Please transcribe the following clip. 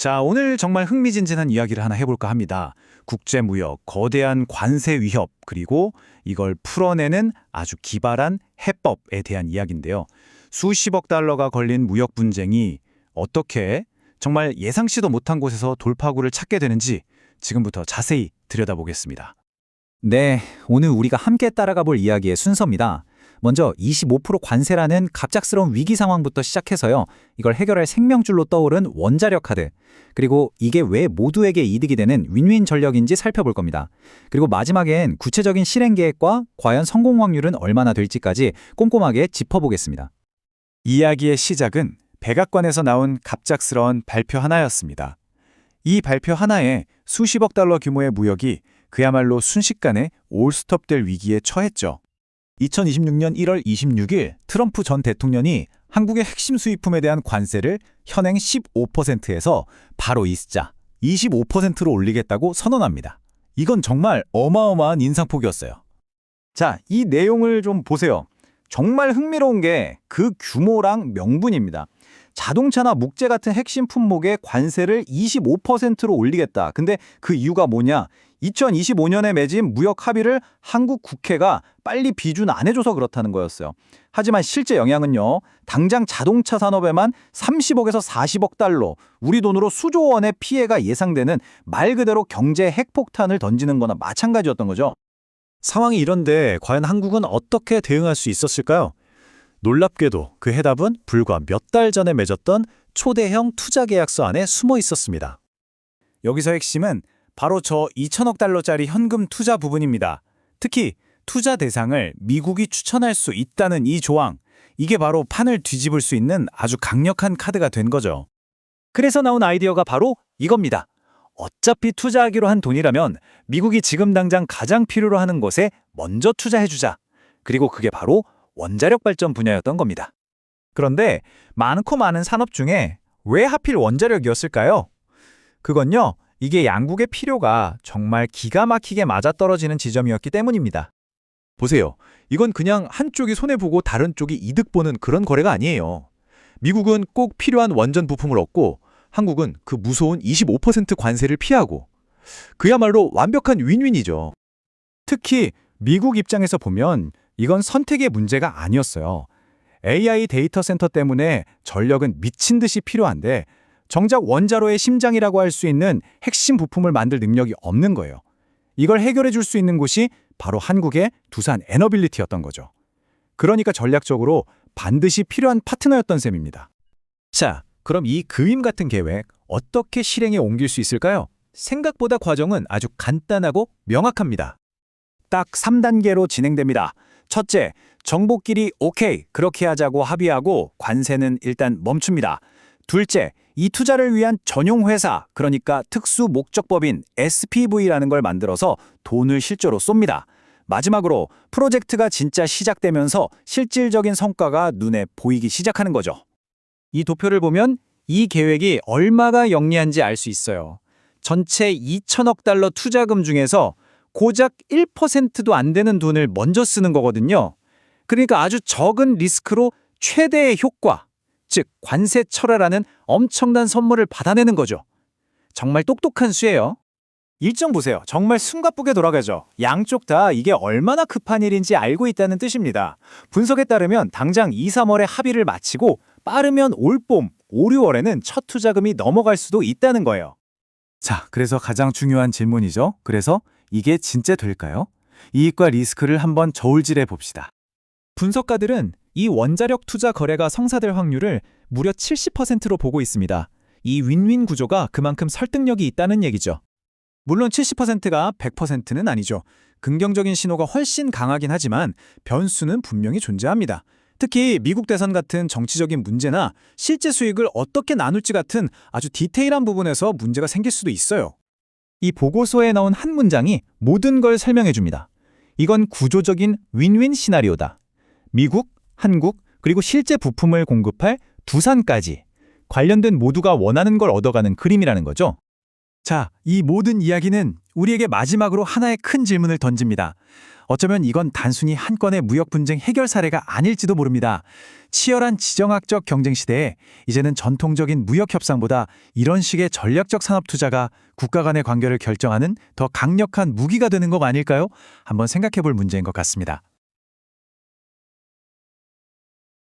자, 오늘 정말 흥미진진한 이야기를 하나 해볼까 합니다. 국제무역, 거대한 관세 위협, 그리고 이걸 풀어내는 아주 기발한 해법에 대한 이야기인데요. 수십억 달러가 걸린 무역 분쟁이 어떻게 정말 예상치도 못한 곳에서 돌파구를 찾게 되는지 지금부터 자세히 들여다보겠습니다. 네, 오늘 우리가 함께 따라가 볼 이야기의 순서입니다. 먼저 25% 관세라는 갑작스러운 위기 상황부터 시작해서요. 이걸 해결할 생명줄로 떠오른 원자력 카드, 그리고 이게 왜 모두에게 이득이 되는 윈윈 전략인지 살펴볼 겁니다. 그리고 마지막엔 구체적인 실행 계획과 과연 성공 확률은 얼마나 될지까지 꼼꼼하게 짚어보겠습니다. 이야기의 시작은 백악관에서 나온 갑작스러운 발표 하나였습니다. 이 발표 하나에 수십억 달러 규모의 무역이 그야말로 순식간에 올스톱될 위기에 처했죠. 2026년 1월 26일 트럼프 전 대통령이 한국의 핵심 수입품에 대한 관세를 현행 15%에서 바로 이 숫자 25%로 올리겠다고 선언합니다. 이건 정말 어마어마한 인상폭이었어요. 자, 이 내용을 좀 보세요. 정말 흥미로운 게 그 규모랑 명분입니다. 자동차나 묵제 같은 핵심 품목의 관세를 25%로 올리겠다. 근데 그 이유가 뭐냐? 2025년에 맺은 무역 합의를 한국 국회가 빨리 비준 안 해줘서 그렇다는 거였어요. 하지만 실제 영향은요. 당장 자동차 산업에만 30억에서 40억 달러, 우리 돈으로 수조 원의 피해가 예상되는 말 그대로 경제 핵폭탄을 던지는 거나 마찬가지였던 거죠. 상황이 이런데 과연 한국은 어떻게 대응할 수 있었을까요? 놀랍게도 그 해답은 불과 몇 달 전에 맺었던 초대형 투자 계약서 안에 숨어 있었습니다. 여기서 핵심은 바로 저 2천억 달러짜리 현금 투자 부분입니다. 특히 투자 대상을 미국이 추천할 수 있다는 이 조항, 이게 바로 판을 뒤집을 수 있는 아주 강력한 카드가 된 거죠. 그래서 나온 아이디어가 바로 이겁니다. 어차피 투자하기로 한 돈이라면 미국이 지금 당장 가장 필요로 하는 것에 먼저 투자해주자. 그리고 그게 바로 원자력 발전 분야였던 겁니다. 그런데 많고 많은 산업 중에 왜 하필 원자력이었을까요? 그건요, 이게 양국의 필요가 정말 기가 막히게 맞아떨어지는 지점이었기 때문입니다. 보세요. 이건 그냥 한쪽이 손해보고 다른 쪽이 이득 보는 그런 거래가 아니에요. 미국은 꼭 필요한 원전 부품을 얻고 한국은 그 무서운 25% 관세를 피하고, 그야말로 완벽한 윈윈이죠. 특히 미국 입장에서 보면 이건 선택의 문제가 아니었어요. AI 데이터 센터 때문에 전력은 미친 듯이 필요한데 정작 원자로의 심장이라고 할 수 있는 핵심 부품을 만들 능력이 없는 거예요. 이걸 해결해 줄 수 있는 곳이 바로 한국의 두산 에너빌리티였던 거죠. 그러니까 전략적으로 반드시 필요한 파트너였던 셈입니다. 자, 그럼 이 그림 같은 계획 어떻게 실행에 옮길 수 있을까요? 생각보다 과정은 아주 간단하고 명확합니다. 딱 3단계로 진행됩니다. 첫째, 정보끼리 오케이, 그렇게 하자고 합의하고 관세는 일단 멈춥니다. 둘째, 이 투자를 위한 전용 회사, 그러니까 특수 목적법인 SPV라는 걸 만들어서 돈을 실제로 쏩니다. 마지막으로 프로젝트가 진짜 시작되면서 실질적인 성과가 눈에 보이기 시작하는 거죠. 이 도표를 보면 이 계획이 얼마가 영리한지 알 수 있어요. 전체 2천억 달러 투자금 중에서 고작 1%도 안 되는 돈을 먼저 쓰는 거거든요. 그러니까 아주 적은 리스크로 최대의 효과, 즉 관세 철회라는 엄청난 선물을 받아내는 거죠. 정말 똑똑한 수예요. 일정 보세요. 정말 숨가쁘게 돌아가죠. 양쪽 다 이게 얼마나 급한 일인지 알고 있다는 뜻입니다. 분석에 따르면 당장 2, 3월에 합의를 마치고 빠르면 올봄, 5, 6월에는 첫 투자금이 넘어갈 수도 있다는 거예요. 자, 그래서 가장 중요한 질문이죠. 그래서 이게 진짜 될까요? 이익과 리스크를 한번 저울질해 봅시다. 분석가들은 이 원자력 투자 거래가 성사될 확률을 무려 70%로 보고 있습니다. 이 윈윈 구조가 그만큼 설득력이 있다는 얘기죠. 물론 70%가 100%는 아니죠. 긍정적인 신호가 훨씬 강하긴 하지만 변수는 분명히 존재합니다. 특히 미국 대선 같은 정치적인 문제나 실제 수익을 어떻게 나눌지 같은 아주 디테일한 부분에서 문제가 생길 수도 있어요. 이 보고서에 나온 한 문장이 모든 걸 설명해 줍니다. 이건 구조적인 윈윈 시나리오다. 미국, 한국, 그리고 실제 부품을 공급할 두산까지 관련된 모두가 원하는 걸 얻어가는 그림이라는 거죠. 자, 이 모든 이야기는 우리에게 마지막으로 하나의 큰 질문을 던집니다. 어쩌면 이건 단순히 한 건의 무역 분쟁 해결 사례가 아닐지도 모릅니다. 치열한 지정학적 경쟁 시대에 이제는 전통적인 무역 협상보다 이런 식의 전략적 산업 투자가 국가 간의 관계를 결정하는 더 강력한 무기가 되는 것 아닐까요? 한번 생각해 볼 문제인 것 같습니다.